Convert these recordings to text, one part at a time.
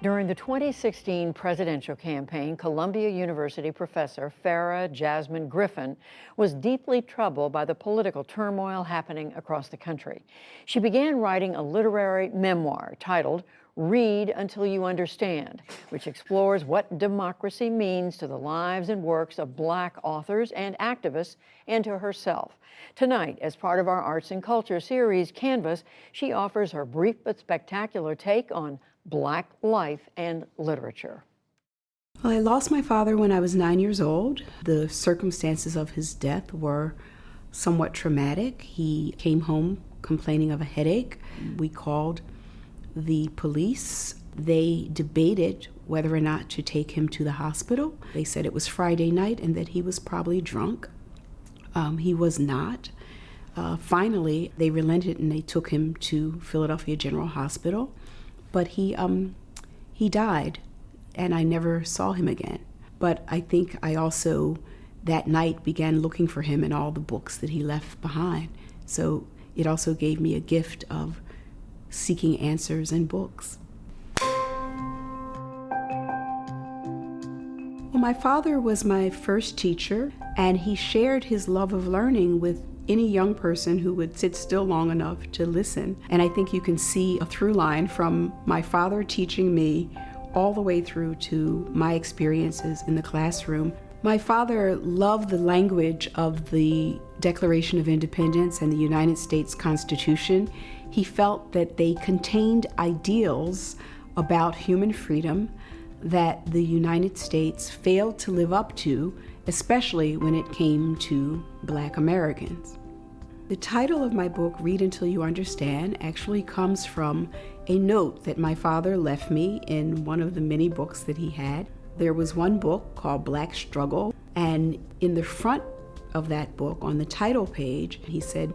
During the 2016 presidential campaign, Columbia University professor Farah Jasmine Griffin was deeply troubled by the political turmoil happening across the country. She began writing a literary memoir titled Read Until You Understand, which explores what democracy means to the lives and works of Black authors and activists and to herself. Tonight, as part of our Arts and Culture series, Canvas, she offers her brief but spectacular take on Black life and literature. Well, I lost my father when I was 9 years old. The circumstances of his death were somewhat traumatic. He came home complaining of a headache. We called the police. They debated whether or not to take him to the hospital. They said it was Friday night and that he was probably drunk. He was not. Finally, they relented and they took him to Philadelphia General Hospital. But he died, and I never saw him again. But I think I also, that night, began looking for him in all the books that he left behind. So it also gave me a gift of seeking answers in books. Well, my father was my first teacher, and he shared his love of learning with any young person who would sit still long enough to listen. And I think you can see a through line from my father teaching me all the way through to my experiences in the classroom. My father loved the language of the Declaration of Independence and the United States Constitution. He felt that they contained ideals about human freedom that the United States failed to live up to, especially when it came to Black Americans. The title of my book, Read Until You Understand, actually comes from a note that my father left me in one of the many books that he had. There was one book called Black Struggle, and in the front of that book, on the title page, he said,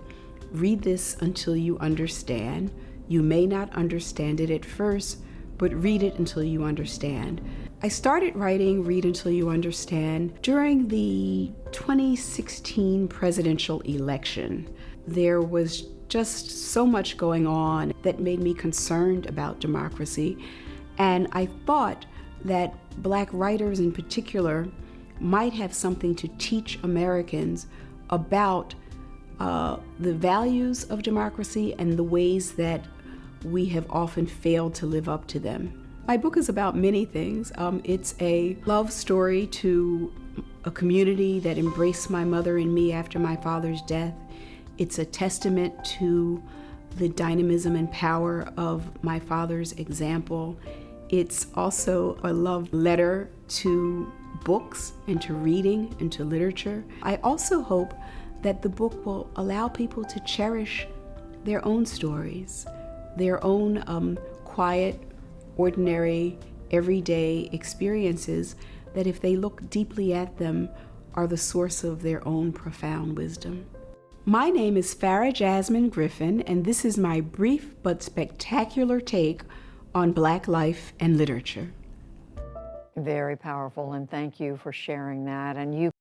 "Read this until you understand. You may not understand it at first, but read it until you understand." I started writing Read Until You Understand during the 2016 presidential election. There was just so much going on that made me concerned about democracy, and I thought that Black writers in particular might have something to teach Americans about the values of democracy and the ways that we have often failed to live up to them. My book is about many things. It's a love story to a community that embraced my mother and me after my father's death. It's a testament to the dynamism and power of my father's example. It's also a love letter to books and to reading and to literature. I also hope that the book will allow people to cherish their own stories, their own quiet, ordinary, everyday experiences that, if they look deeply at them, are the source of their own profound wisdom. My name is Farah Jasmine Griffin, and this is my brief but spectacular take on Black life and literature. Very powerful, and thank you for sharing that. And you